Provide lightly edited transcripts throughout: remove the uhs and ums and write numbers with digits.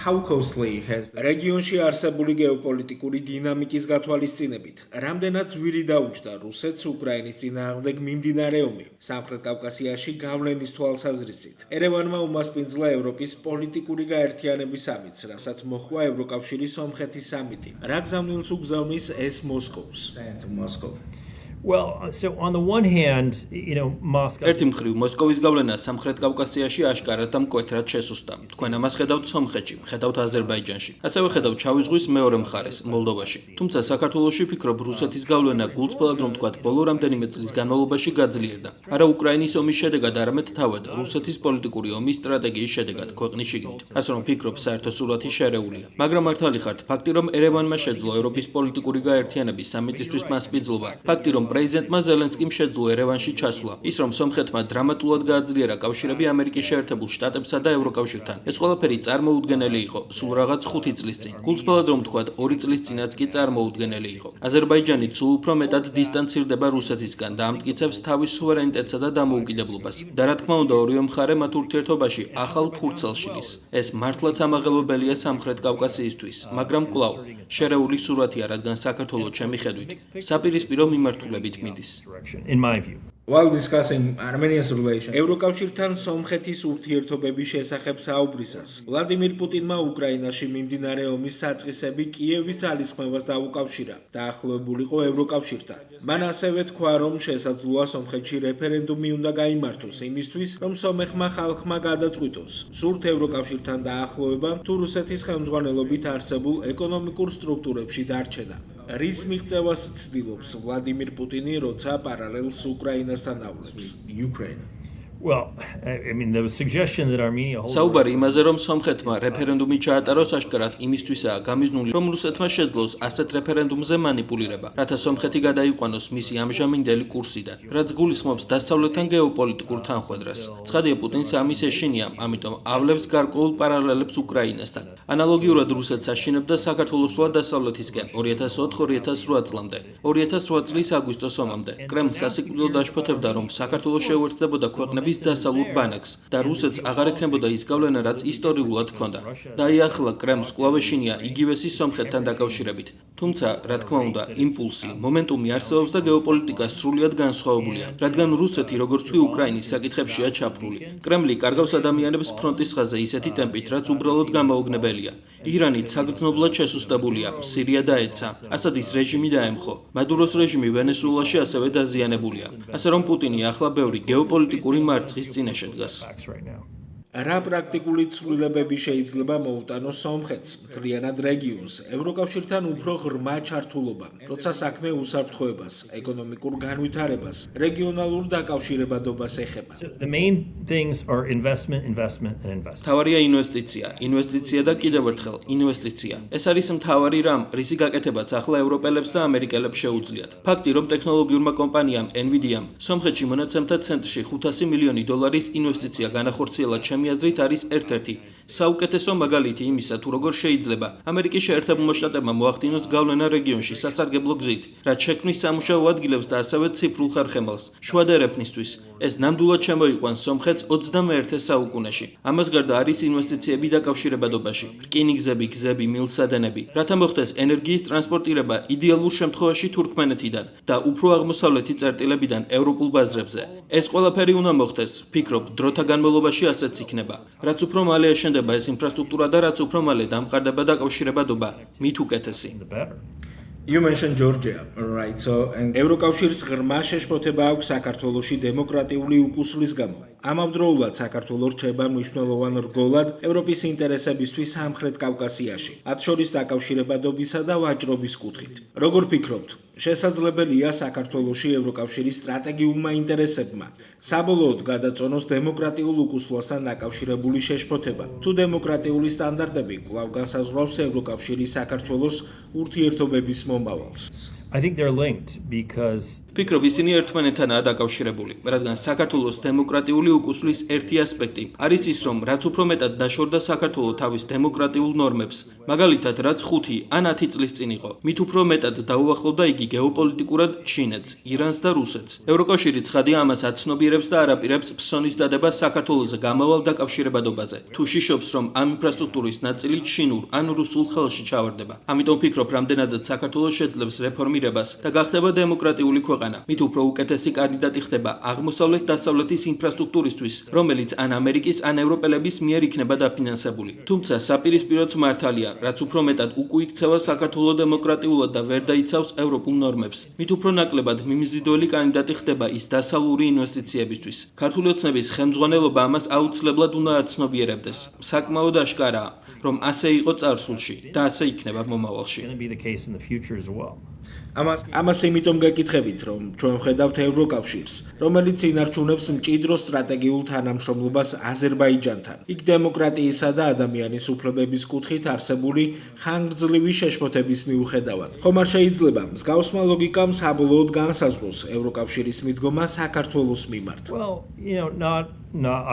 how closely has რეგიონში არსებული გეოპოლიტიკური დინამიკის გათვალისწინებით, რამდენად ძვირი დაუჯდა რუსეთს უკრაინის წინააღმდეგ მიმდინარე ომი სამხრეთ კავკასიაში გავლენის თვალსაზრისით. ერევანმა უმასპინძლა ევროპის პოლიტიკური გაერთიანების სამიტს, რასაც მოჰყვა ევროკავშირის სომხეთის სამიტი. რა გზავნილს უგზავნის ეს მოსკოვს? Well, so on the one hand, Moscow. ერთი მხრივ მოსკოვის გავლენა სამხრეთ კავკასიაში აშკარად და მკვეთრად შესუსტა. თქვენ ამას ხედავთ სომხეთში, ხედავთ აზერბაიჯანში. ასევე ხედავთ შავი ზღვის მეორე მხარეს, მოლდოვაში. თუმცა საქართველოში ფიქრობ რუსეთის გავლენა გულწრფელად რომ ვთქვათ, ბოლო რამდენიმე წლის განმავლობაში გაძლიერდა. არა უკრაინის ომის შედეგად, არამედ თავად რუსეთის პოლიტიკური ომის სტრატეგიის შედეგად ქვეყნის შიგნით. ასე რომ ფიქრობ საერთო სურათი შერეულია. მაგრამ მართალი ხართ, ფაქტი რომ ერევანმა შეძლო ევროპის პოლიტიკური გაერთიანების სამიტისთვის მასპინძლობა, ფაქტი რომ პრეზიდენტმა ზელენსკიმ შეძლო ერევანში ჩასვლა. ის რომ სომხეთმა დრამატულად გააძლიერა კავშირები ამერიკის შეერთებულ შტატებსა და ევროკავშირთან. ეს ყველაფერი წარმოუდგენელი იყო სულ რაღაც 5 წლის წინ. გულწრფელად რომ ვთქვათ, 2 წლის წინაც კი წარმოუდგენელი იყო. აზერბაიჯანი სულ უფრო მეტად დისტანცირდება რუსეთისგან და ამტკიცებს თავის სუვერენიტეტსა და დამოუკიდებლობას. და რა თქმა უნდა, ორივე მხარე მათ ურთიერთობაში ახალ ფურცელს შლის. ეს მართლაც ამაღელვებელია სამხრეთ კავკასიისთვის, მაგრამ კვლავ შერეული სურათია, რადგან საქართველოს ჩემი ხედვით საპირისპირო მიმართულებით in my view. While discussing Armenia's relations, ევროკავშირთან სომხეთის ურთიერთობების შესახებ საუბრისას, ვლადიმირ პუტინმა უკრაინაში მიმდინარე ომის საწყისები კიევის ძალისხმევას დაუკავშირა და ახლოვებულიყო ევროკავშირთან. მან ასევე თქვა, რომ შესაძლოა სომხეთში რეფერენდუმი უნდა გაიმართოს იმისთვის, რომ სომეხმა ხალხმა გადაწყვიტოს, სურთ ევროკავშირთან დაახლოვება თუ რუსეთის ხელმძღვანელობით არსებულ ეკონომიკურ სტრუქტურებში დარჩენა. რის მიღწევას ცდილობს ვლადიმირ პუტინი, როცა პარალელს უკრაინასთან ავლებს? Well, there was suggestion that Armenia საუბარი იმაზე, რომ სომხეთმა რეფერენდუმი ჩაატაროს აშკარად იმისთვისაა გამიზნული, რომ რუსეთმა შეძლოს ასეთ რეფერენდუმზე манипуლირება, რათა სომხეთი გადაიყვანოს მისი ამჟამინდელი კურსიდან, რაც გულისხმობს დასავლეთთან გეოპოლიტიკურ თანხვედრას. ცხადია, პუტინს ამის ეშინია, ამიტომ ავლებს გარკვეულ პარალელებს უკრაინასთან. ანალოგიურად რუსეთს აშინებდა საქართველოს და დასავლეთისკენ 2004-2008 წლამდე, 2008 წლის აგვისტოს ომამდე. კრემლს სასიკვდილოდ დაშფოთებდა, რომ საქართველოს შეუერთდებოდა ქვეყნების დასავლურ ბანაკს და რუსეთს აღარ ექნებოდა ის გავლენა, რაც ისტორიულად ჰქონდა. და ახლა კრემლს კვლავ ეშინია იგივესი სომხეთთან დაკავშირებით. თუმცა, რა თქმა უნდა, იმპულსი, მომენტუმი არსებობს და გეოპოლიტიკა სრულიად განსხვავებულია, რადგან რუსეთი, როგორც კი უკრაინის საკითხებშია ჩაფრული. კრემლი კარგავს ადამიანებს ფრონტის ხაზზე ისეთი ტემპით, რაც უბრალოდ გამაოგნებელია. ირანით საგრძნობლად შესუსტებულია, სირია დაეცა, ასადის რეჟიმი დაემხო, მადუროს რეჟიმი ვენესუელაში ასევე დაზიანებულია. ასე რომ პუტინი ახლა ბევრი გეოპოლიტიკური მარცხის წინაშე დგას. რა პრაქტიკული ცვლილებები შეიძლება მოუტანოს სომხეთს, მთლიანად რეგიონს, ევროკავშირთან უფრო ღრმა ჩართულობა, როცა საქმე უსაფრთხოებას, ეკონომიკურ განვითარებას, რეგიონალურ დაკავშირებადობას ეხება? The main things are investment. მთავარია ინვესტიცია და კიდევ ერთხელ ინვესტიცია. ეს არის მთავარი რამ, რისი გაკეთებაც ახლა ევროპელებს და ამერიკელებს შეუძლიათ. ფაქტი, რომ ტექნოლოგიურმა კომპანიამ Nvidia-მ სომხეთში მონაცემთა ცენტრში $500 მილიონი ინვესტიცია განახორციელა, ჩემი აზრით არის ერთ-ერთი საუკეთესო მაგალითი იმისა, თუ როგორ შეიძლება ამერიკის შეერთებულმა შტატებმა მოახდინოს გავლენა რეგიონში სასარგებლო გზით, რაც შექმნის სამუშაო ადგილებს და ასევე ციფრულ ხერხემალს. შუადერეფნისთვის ეს ნამდვილად შემოიყვანს სომხეთს 21 საუკუნეში. ამას გარდა არის ინვესტიციები დაკავშირებადობაში, რკინიგზები, გზები, მილსადენები, რათა მოხდეს ენერგიის ტრანსპორტირება იდეალურ შემთხვევაში თურქმენეთიდან და უფრო აღმოსავლეთი წერტილებიდან ევროპულ ბაზრებზე. ეს ყველაფერი უნდა მოხდეს, ფიქრობ, დროთა განმავლობაში ასეც იქნება. რაც უფრო მალე ეშენდება ეს ინფრასტრუქტურა და რაც უფრო მალე დამყარდება დაკავშირებადობა, მით უკეთესი. You mentioned Georgia, right? ევროკავშირის ღრმა შეშფოთება აქვს საქართველოში დემოკრატიული უკუსვლის გამო. ამავდროულად საქართველო რჩება მნიშვნელოვან რგოლად ევროპის ინტერესებისთვის სამხრეთ კავკასიაში, მათ შორის დაკავშირებადობისა და ვაჭრობის კუთხით. როგორ ფიქრობთ, შესაძლებელია საქართველოში ევროკავშირის სტრატეგიულმა ინტერესებმა საბოლოოდ გადაწონოს დემოკრატიულ უკუსვლასთან დაკავშირებული შეშფოთება, თუ დემოკრატიული სტანდარტები კვლავ განსაზღვრავს ევროკავშირის საქართველოს ურთიერთობების მომავალს? I think they're linked because ფიქრობ ისინი ერთმანეთთანაა დაკავშირებული, რადგან საქართველოს დემოკრატიული უკუსლის ერთი ასპექტი არის ის, რომ რაც უფრო მეტად დაშორდა საქართველო თავის დემოკრატიულ ნორმებს, მაგალითად, რაც 5 ან 10 წლის წინ იყო, მით უფრო მეტად დაუახლოვდა იგი გეოპოლიტიკურად ჩინეთს, ირანს და რუსეთს. ევროკავშირი ცხადია ამას აცნობიერებს და არაპირებს ფსონის დადებას საქართველოზე გამავალ დაკავშირებადობაზე. თუ შიშობს, რომ ამ ინფრასტრუქტურის ნაწილი ჩინურ ან რუსულ ხელში ჩავარდება. ამიტომ ფიქრობ, რამდენადაც საქართველოს შეძლებს რეფორმირებას და გახდება დემოკრატიული ქვეყანა. მით უფრო უკეთესი კანდიდატი ხდება აღმოსავლეთ-დასავლეთის ინფრასტრუქტურისთვის, რომელიც ან ამერიკის, ან ევროპელების მიერ იქნება დაფინანსებული. თუმცა საპირისპიროც მართალია, რაც უფრო მეტად უკუიქცევა საქართველოს დემოკრატიულად და ვერ დაიცავს ევროპულ ნორმებს. მით უფრო ნაკლებად მიმზიდველი კანდიდატი ხდება ის დასავლური ინვესტიციებისთვის. ქართული ოცნების ხელმძღვანელობა ამას აუცილებლად უნდა აცნობიერებდეს. საკმაოდ აშკარაა, რომ ასე იყო წარსულში და ასე იქნება მომავალში. going to be the case in the future as well. ამას იმიტომ გეკითხებით, რომ ჩვენ ვხედავთ ევროკავშირს, რომელიც ინარჩუნებს მჭიდრო სტრატეგიულ თანამშრომლობას აზერბაიჯანთან. იქ დემოკრატიისა და ადამიანის უფლებების კუთხით არსებული ხანგრძლივი შეშფოთების მიუხედავად. ხომ არ შეიძლება მსგავსმა ლოგიკამ საბოლოოდ განსაზღვროს ევროკავშირის მიდგომა საქართველოს მიმართ. Well,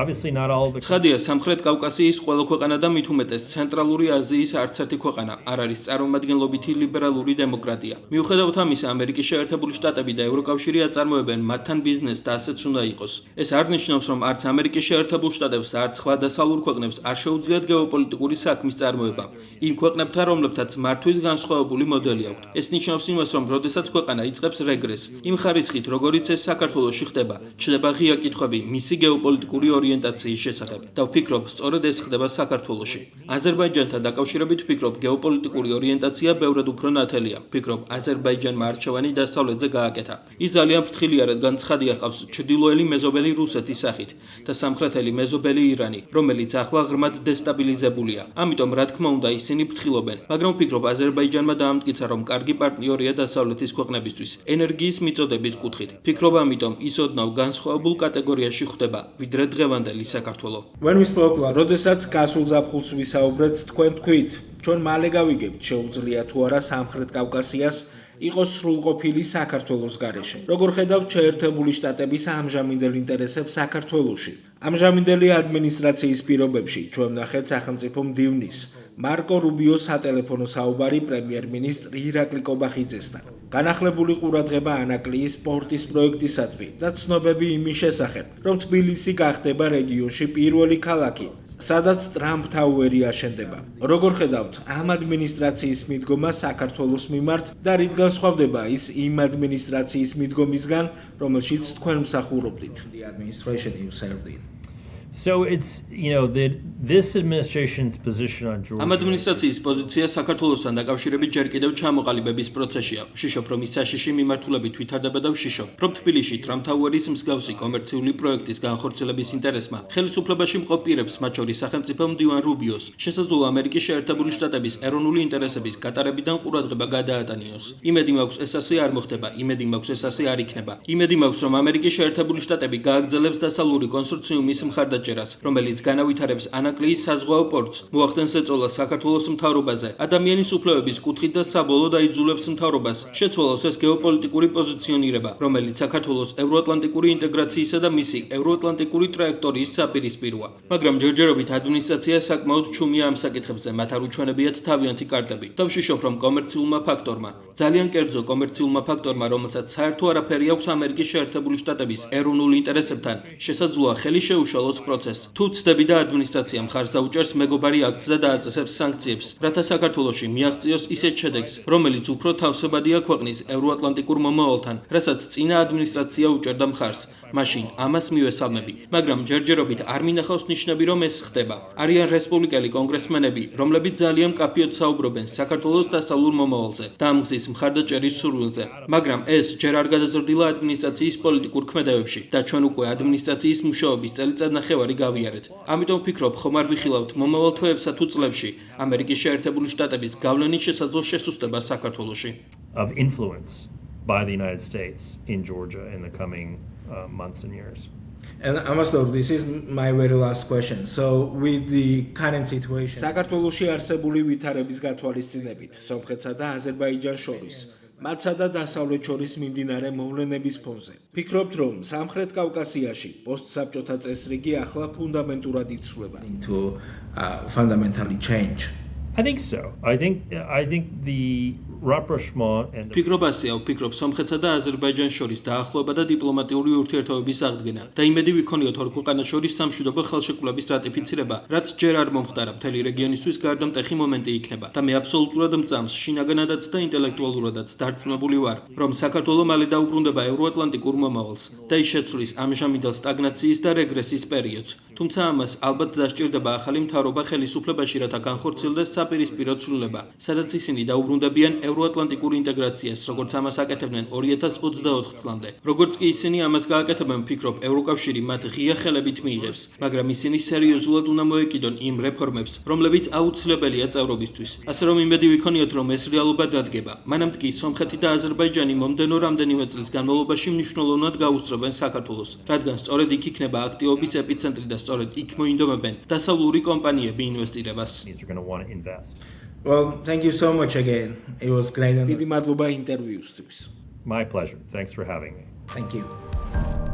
obviously not all of the ცხადია, სამხრეთ კავკასიის ყველა ქვეყანა და მით უმეტეს ცენტრალური აზიის არც ერთი ქვეყანა არ არის წარმომადგენლობითი ლიბერალური დემოკრატია. მიუხედავად ამისა, ამერიკის შეერთებული შტატები და ევროკავშირი აწარმოებენ მათთან ბიზნესს და ასეც უნდა იყოს. ეს არ ნიშნავს, რომ არც ამერიკის შეერთებულ შტატებს, არც სხვა დასავლურ ქვეყნებს არ შეუძლიათ გეოპოლიტიკური საქმის წარმოება. იმ ქვეყნებთან, რომლებთაც მართვის განსხვავებული მოდელი აქვთ. ეს ნიშნავს იმას, რომ როდესაც ქვეყანა იწყებს რეგრესს, იმ ხარისხით, როგორიც ეს საქართველოში ხდება, ჩნდება ღია კითხვები მისი გეოპოლიტიკური ორიენტაციის შესახებ. და ვფიქრობ, სწორედ ეს ხდება საქართველოში. აზერბაიჯანთან დაკავშირებით ვფიქრობ, გეოპოლიტიკური ორიენტაცია ბევრად უფრო ნათელია. ვფიქრობ, აზერბაიჯანმა არჩევანი დასავლეთზე გააკეთა. ის ძალიან ფრთხილია, რადგან ცხადია ყავს ჩრდილოელი მეზობელი რუსეთის სახით და სამხრეთელი მეზობელი ირანი, რომელიც ახლა ღრმად დესტაბილიზებულია. ამიტომ, რა თქმა უნდა, ისინი ფრთხილობენ, მაგრამ ვფიქრობ, აზერბაიჯანმა დაამტკიცა, რომ კარგი პარტნიორია დასავლეთის ქვეყნებისთვის ენერგიის მიწოდების კუთხით. ვფიქრობ, ამიტომ ის ოდნავ განსხვავებულ კატეგორიაში ხვდება, ვიდრე დღევანდელი საქართველო. When we spoke about, როდესაც გასულ ზაფხულს ვისაუბრეთ, თქვენ თქვით, ჩვენ მალე გავიგებთ, შეუძლია თუ არა სამხრეთ კავკასიას იყოს სრულყოფილი საქართველოს გარეშე. როგორ ხედავთ შეერთებული შტატების ამჟამინდელ ინტერესებს საქართველოში? ამჟამინდელი ადმინისტრაციის პირობებში ჩვენ ვნახეთ სახელმწიფო მდივნის მარკო რუბიოს სატელეფონო საუბარი პრემიერ-მინისტრ ირაკლი კობახიძესთან. განახლებული ყურადღება ანაკლიის სპორტის პროექტისადმი და ცნობები იმის შესახებ, რომ თბილისი გახდება რეგიონში პირველი ქალაქი, სადაც ტრამპ თაუერი აშენდება. როგორ ხედავთ ამ ადმინისტრაციის მიდგომა საქართველოს მიმართ და რით განსხვავდება ის იმ ადმინისტრაციის მიდგომისგან, რომელშიც თქვენ მსახურობდით? The administration you served in. So it's, this administration's position on Georgia. ამ ადმინისტრაციის პოზიცია საქართველოსთან დაკავშირებით ჯერ კიდევ ჩამოყალიბების პროცესია. ვშიშობ, რომ ის საშიში მიმართულებით ვითარდება და ვშიშობ, რომ თბილისში ტრამპ თაუერის მსგავსი კომერციული პროექტის განხორციელების ინტერესმა ხელისუფლებაში მყოფ პირებს, მათ შორის სახელმწიფო მდივან რუბიოს, შესაძლოა ამერიკის შეერთებული შტატების ეროვნული ინტერესების გატარებიდან ყურადღება გადაატანინოს. იმედი მაქვს, ეს ასე არ მოხდება, იმედი მაქვს, ეს ასე არ იქნება. იმედი მაქვს, რომ ამერიკის შეერთებული შტატები გააგრძელებს დასავლური კონსორციუმის მხარდაჭერას, რომელიც განავითარებს ანაკლიის საზღვაო პორტს, მოახდენს ეწოლა საქართველოს მთავრობაზე, ადამიანის უფლებების კუთხით და საბოლოოდ აიძულებს მთავრობას შეცვალოს ეს გეოპოლიტიკური პოზიციონირება, რომელიც საქართველოს ევროატლანტიკური ინტეგრაციისა და მისი ევროატლანტიკური ტრაექტორიის საპირისპიროა. მაგრამ ჯერჯერობით ადმინისტრაცია საკმაოდ ჩუმია ამ საკითხებზე, მათ არ უჩვენებიათ თავიანთი კარტები. და ვშიშობ, რომ კომერციულმა ფაქტორმა, ძალიან კერძო კომერციულმა ფაქტორმა, რომელსაც საერთო არაფერი აქვს ამერიკის შეერთებული შტატების ეროვნულ ინტერესებთან, შესაძლოა ხელი შეუშალოს პროცესს. თუ ცდები და ადმინისტრაცია მხარს დაუჭერს მეგობარი აქტს და დააწესებს სანქციებს, რათა საქართველოში მიაღწიოს ისეთ შედეგს, რომელიც უფრო თავსებადია ქვეყნის ევროატლანტიკურ მომავალთან, რასაც წინა ადმინისტრაცია უჭერდა მხარს, მაშინ ამას მივესალმები. მაგრამ ჯერჯერობით არ მინახავს ნიშნები, რომ ეს ხდება. არიან რესპუბლიკელი კონგრესმენები, რომლებიც ძალიან მკაფიოდ საუბრობენ საქართველოს დასავლურ მომავალზე და ამ გზის მხარდაჭერის სურვილზე. მაგრამ ეს ჯერ არ გადაზრდილა ადმინისტრაციის პოლიტიკურ ქმედებებში და ჩვენ უკვე ადმინისტრაციის მუშაობის წელიწადნახევარი გავიარეთ. ამიტომ ვფიქრობ, ხომ არ ვიხილავთ მომავალ თვეებსა თუ წლებში ამერიკის შეერთებული შტატების გავლენის შესაძლო შესუსტება საქართველოში. Of influence by the United States in Georgia in the coming months and years. And Ambassador, this is my very last question. So with the current situation, საქართველოში არსებული ვითარების გათვალისწინებით, სომხეთსა და აზერბაიჯანს შორის, მათსა და დასავლეთ შორის მიმდინარე მოვლენების ფონზე. ფიქრობთ, რომ სამხრეთ კავკასიაში პოსტსაბჭოთა წესრიგი ახლა ფუნდამენტურად იცვლება. To fundamentally change. I think so. I think the rapprochement and the ფიქრობასია ვფიქრობ სომხეთსა და აზერბაიჯანს შორის დაახლოება და დიპლომატიური ურთიერთობების აღდგენა და იმედი ვიქონიოთ ორ ქვეყანას შორის სამშვიდობო ხელშეკრულების რატიფიცირება, რაც ჯერ არ მომხდარა მთელი რეგიონისთვის გარდამტეხი მომენტი იქნება და მე აბსოლუტურად მწამს შინაგანადაც და ინტელექტუალურადაც დარწმუნებული ვარ, რომ საქართველო მალე დაუბრუნდება ევროატლანტიკურ მომავალს და ის შეცვლის ამჟამინდელ სტაგნაციის და რეგრესის პერიოდს. თუმცა ამას ალბათ დასჭირდება ახალი მთავრობა ხელისუფლებაში, რათა განხორციელდეს საპირისპირო ცვლილება, სადაც ისინი დაუბრუნდებიან ევროატლანტიკურ ინტეგრაციას, როგორც ამას აკეთებდნენ 2024 წლამდე. როგორც კი ისინი ამას გააკეთებენ, ვფიქრობ, ევროკავშირი მათ ღია ხელებით მიიღებს, მაგრამ ისინი სერიოზულად უნდა მოეკიდონ იმ რეფორმებს, რომლებიც აუცილებელია წევრობისთვის. ასე რომ იმედი ვიქონიოთ, რომ ეს რეალობა დადგება. მანამდე კი სომხეთი და აზერბაიჯანი მომდენო რამდენიმე წლის განმავლობაში მნიშვნელოვნად გაუსწრებენ საქართველოს, რადგან სწორედ იქ იქნება აქტივობის ეპიცენტრი და სწორედ იქ მოინდომებენ დასავლური კომპანიები ინვესტირებას. are going to want to invest. Well, thank you so much again. It was great. დიდი მადლობა ინტერვიუსთვის. My pleasure. Thanks for having me. Thank you.